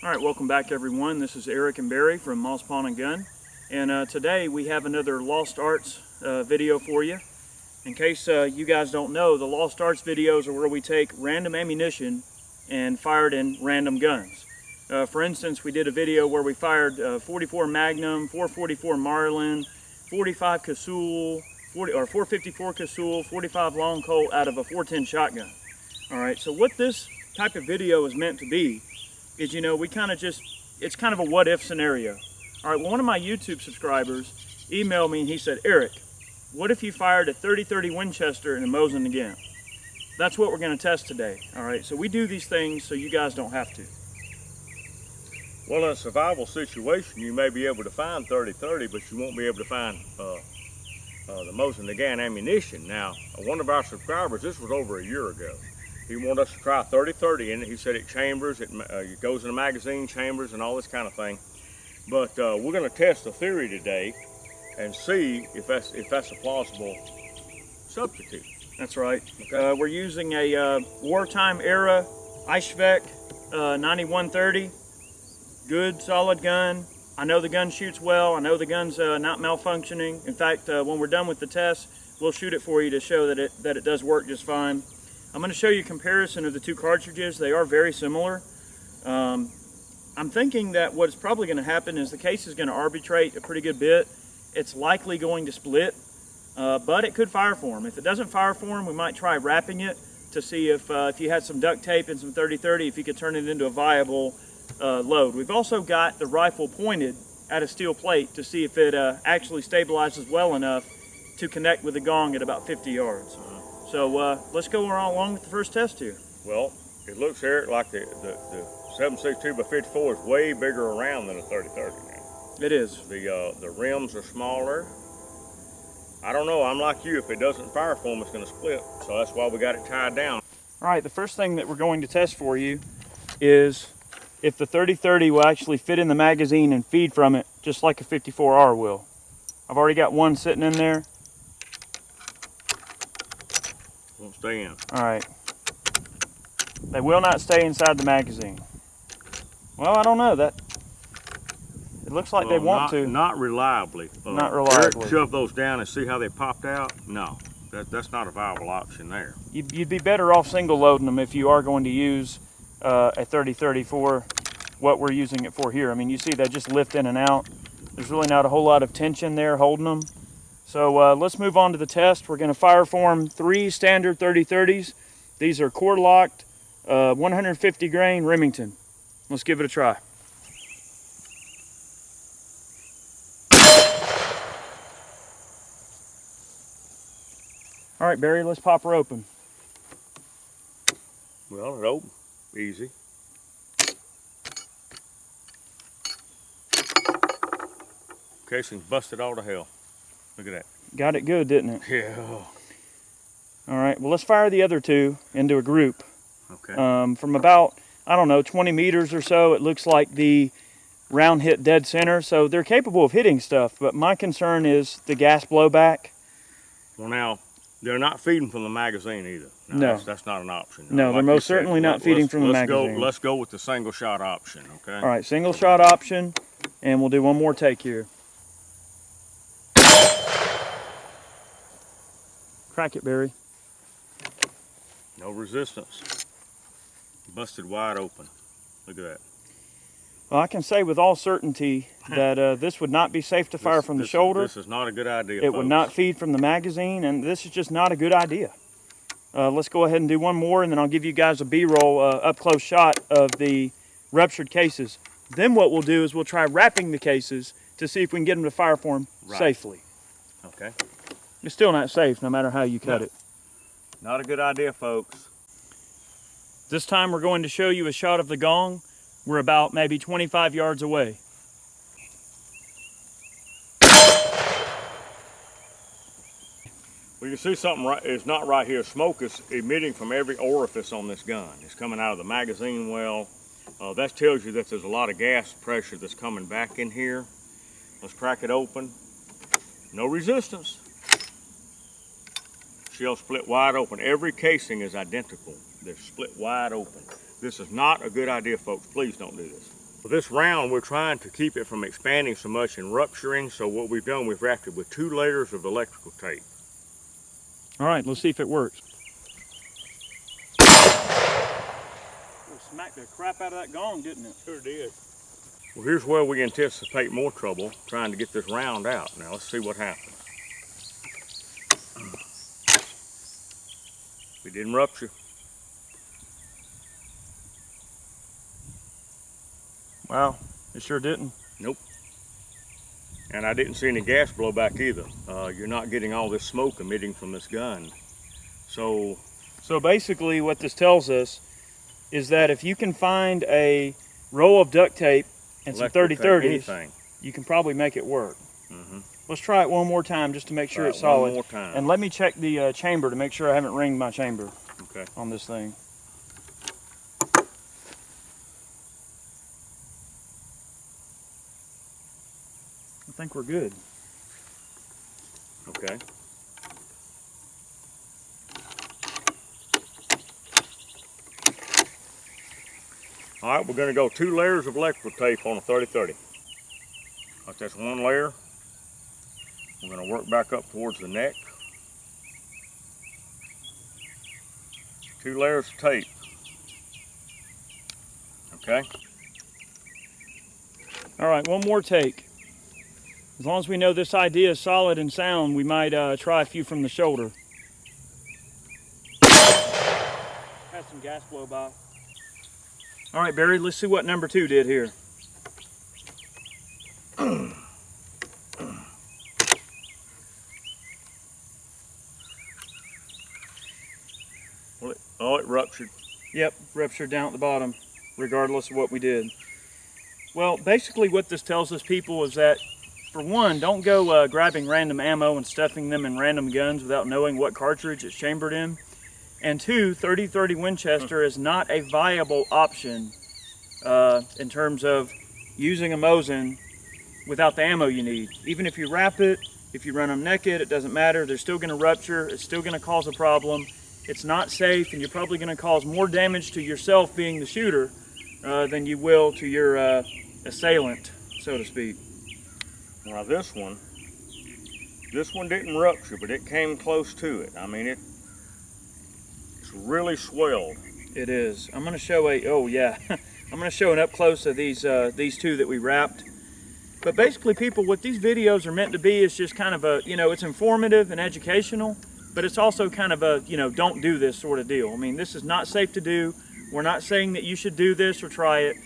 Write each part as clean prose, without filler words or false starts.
All right, welcome back everyone. This is Eric and Barry from Mosin Nagant, and today we have another Lost Arts video for you. In case you guys don't know, the Lost Arts videos are where we take random ammunition and fire it in random guns. For instance, we did a video where we fired 44 Magnum, 444 Marlin, 45 Casull, 454 Casull, 45 Long Colt out of a 410 shotgun. All right, so what this type of video is meant to be is, you know, it's kind of a what if scenario. All right, well, one of my YouTube subscribers emailed me and he said, Eric, what if you fired a 30-30 Winchester in a Mosin Nagant? That's what we're gonna test today. All right, so we do these things so you guys don't have to. Well, in a survival situation, you may be able to find 30-30, but you won't be able to find the Mosin Nagant ammunition. Now, one of our subscribers, this was over a year ago, he wanted us to try 30-30 in it. He said it chambers, it goes in a magazine, chambers, and all this kind of thing. But we're going to test the theory today and see if that's a plausible substitute. That's right. Okay. We're using a wartime era Eichweg 9130. Good, solid gun. I know the gun shoots well. I know the gun's not malfunctioning. In fact, when we're done with the test, we'll shoot it for you to show that it does work just fine. I'm going to show you a comparison of the two cartridges. They are very similar. I'm thinking that what's probably going to happen is the case is going to arbitrate a pretty good bit. It's likely going to split, but it could fire for them. If it doesn't fire for them, we might try wrapping it to see if you had some duct tape and some 30-30, if you could turn it into a viable load. We've also got the rifle pointed at a steel plate to see if it actually stabilizes well enough to connect with the gong at about 50 yards. So let's go along with the first test here. Well, it looks, Eric, like the 7.62 by 54 is way bigger around than a 30-30 now. It is. The rims are smaller. I don't know, I'm like you, if it doesn't fire for them, it's going to split. So that's why we got it tied down. All right, the first thing that we're going to test for you is if the 30-30 will actually fit in the magazine and feed from it just like a 54R will. I've already got one sitting in there. Won't stay in. All right. They will not stay inside the magazine. Well, I don't know. It looks like they want to. Not reliably. Not reliably. Eric, shove those down and see how they popped out? No, that's not a viable option there. You'd be better off single loading them if you are going to use a 30-30 for what we're using it for here. I mean, you see they just lift in and out. There's really not a whole lot of tension there holding them. So let's move on to the test. We're going to fire form 3 standard 30-30s. These are core locked, 150 grain Remington. Let's give it a try. All right, Barry, let's pop her open. Well, it opened. Easy. Casing's busted all to hell. Look at that. Got it good, didn't it? Yeah. All right, well, let's fire the other two into a group. Okay. From about, I don't know, 20 meters or so, it looks like the round hit dead center. So they're capable of hitting stuff, but my concern is the gas blowback. Well, now, they're not feeding from the magazine either. No. That's not an option. No, they're most certainly not feeding from the magazine. Let's go with the single shot option, okay? All right, single shot option, and we'll do one more take here. Crack it, Barry. No resistance. Busted wide open. Look at that. Well, I can say with all certainty that this would not be safe to fire from the shoulder. This is not a good idea, It would not feed from the magazine, and this is just not a good idea. Let's go ahead and do one more, and then I'll give you guys a B-roll up-close shot of the ruptured cases. Then what we'll do is we'll try wrapping the cases to see if we can get them to fire form safely. Okay. It's still not safe no matter how you cut it. Not a good idea, folks. This time we're going to show you a shot of the gong. We're about maybe 25 yards away. Well, you can see something it's not right here. Smoke is emitting from every orifice on this gun. It's coming out of the magazine well. That tells you that there's a lot of gas pressure that's coming back in here. Let's crack it open. No resistance. Shell split wide open. Every casing is identical. They're split wide open. This is not a good idea, folks. Please don't do this. For this round, we're trying to keep it from expanding so much and rupturing, so what we've done, we've wrapped it with 2 layers of electrical tape. All right, let's see if it works. Smacked the crap out of that gong, didn't it? Sure did. Well, here's where we anticipate more trouble, trying to get this round out. Now, let's see what happens. We didn't rupture. Wow, it sure didn't. Nope. And I didn't see any gas blowback either. You're not getting all this smoke emitting from this gun. So basically what this tells us is that if you can find a roll of duct tape and some 30-30s, you can probably make it work. Let's try it one more time just to make sure it's solid. One more time. And let me check the chamber to make sure I haven't ringed my chamber on this thing. I think we're good. Okay. All right, we're going to go 2 layers of electrical tape on a 30-30. That's 1 layer. We're going to work back up towards the neck. 2 layers of tape. Okay. All right, one more take. As long as we know this idea is solid and sound, we might try a few from the shoulder. Had some gas blow by. All right, Barry, let's see what number 2 did here. Oh, it ruptured. Yep, ruptured down at the bottom, regardless of what we did. Well, basically what this tells us, people, is that, for one, don't go grabbing random ammo and stuffing them in random guns without knowing what cartridge it's chambered in. And 2, 30-30 Winchester is not a viable option in terms of using a Mosin without the ammo you need. Even if you wrap it, if you run them naked, it doesn't matter. They're still going to rupture. It's still going to cause a problem. It's not safe, and you're probably going to cause more damage to yourself being the shooter than you will to your assailant, so to speak. Now this one didn't rupture, but it came close to it. I mean, it's really swelled. It is. I'm going to show I'm going to show an up close of these 2 that we wrapped. But basically, people, what these videos are meant to be is just kind of a, it's informative and educational, but it's also kind of a, don't do this sort of deal. I mean, this is not safe to do. We're not saying that you should do this or try it.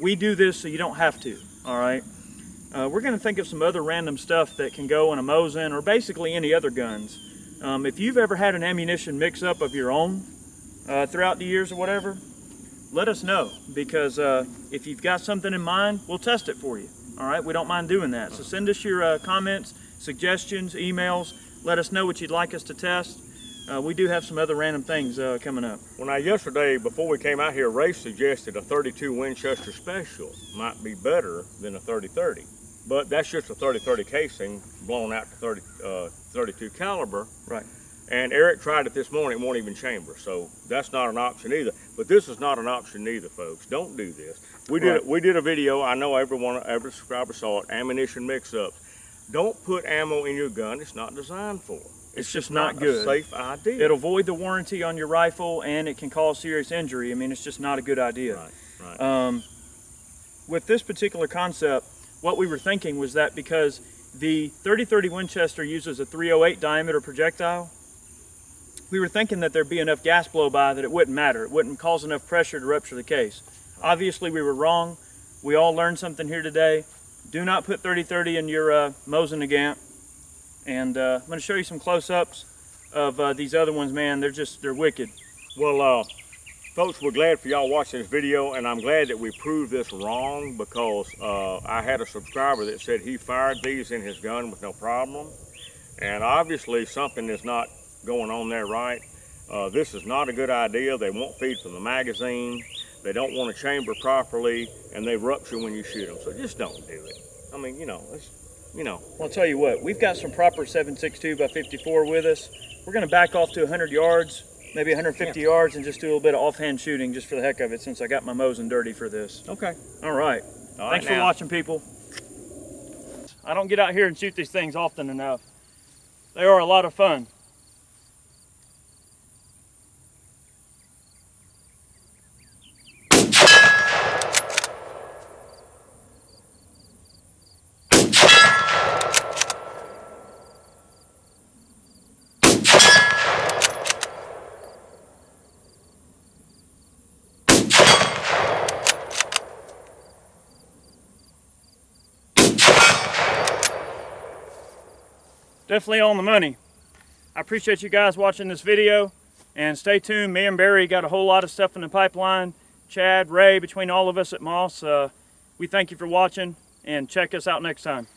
We do this so you don't have to, all right? We're going to think of some other random stuff that can go in a Mosin or basically any other guns. If you've ever had an ammunition mix-up of your own throughout the years or whatever, let us know, because if you've got something in mind, we'll test it for you. All right, we don't mind doing that. So send us your comments, suggestions, emails. Let us know what you'd like us to test. We do have some other random things coming up. Well, now yesterday, before we came out here, Ray suggested a 32 Winchester Special might be better than a 30-30. But that's just a 30-30 casing blown out to 32 caliber. Right. And Eric tried it this morning, it won't even chamber. So that's not an option either. But this is not an option either, folks. Don't do this. We did a video, I know every subscriber saw it, ammunition mix-ups. Don't put ammo in your gun it's not designed for. It's just not good. A safe idea. It'll void the warranty on your rifle, and it can cause serious injury. I mean, it's just not a good idea. Right. With this particular concept, what we were thinking was that because the 30-30 Winchester uses a 308 diameter projectile, we were thinking that there'd be enough gas blow by that it wouldn't matter. It wouldn't cause enough pressure to rupture the case. Obviously, we were wrong. We all learned something here today. Do not put 30-30 in your Mosin Nagant. And I'm going to show you some close-ups of these other ones, man. They're wicked. Well, folks, we're glad for y'all watching this video, and I'm glad that we proved this wrong, because I had a subscriber that said he fired these in his gun with no problem. And obviously something is not going on there right. This is not a good idea. They won't feed from the magazine. They don't want to chamber properly, and they rupture when you shoot them. So just don't do it. I mean, Well, I'll tell you what, we've got some proper 7.62 by 54 with us. We're going to back off to 100 yards, maybe 150 yards, and just do a little bit of offhand shooting just for the heck of it, since I got my Mosin dirty for this. Okay. All right. Thanks for watching, people. I don't get out here and shoot these things often enough. They are a lot of fun. Definitely on the money. I appreciate you guys watching this video, and stay tuned. Me and Barry got a whole lot of stuff in the pipeline. Chad, Ray, between all of us at Moss, we thank you for watching, and check us out next time.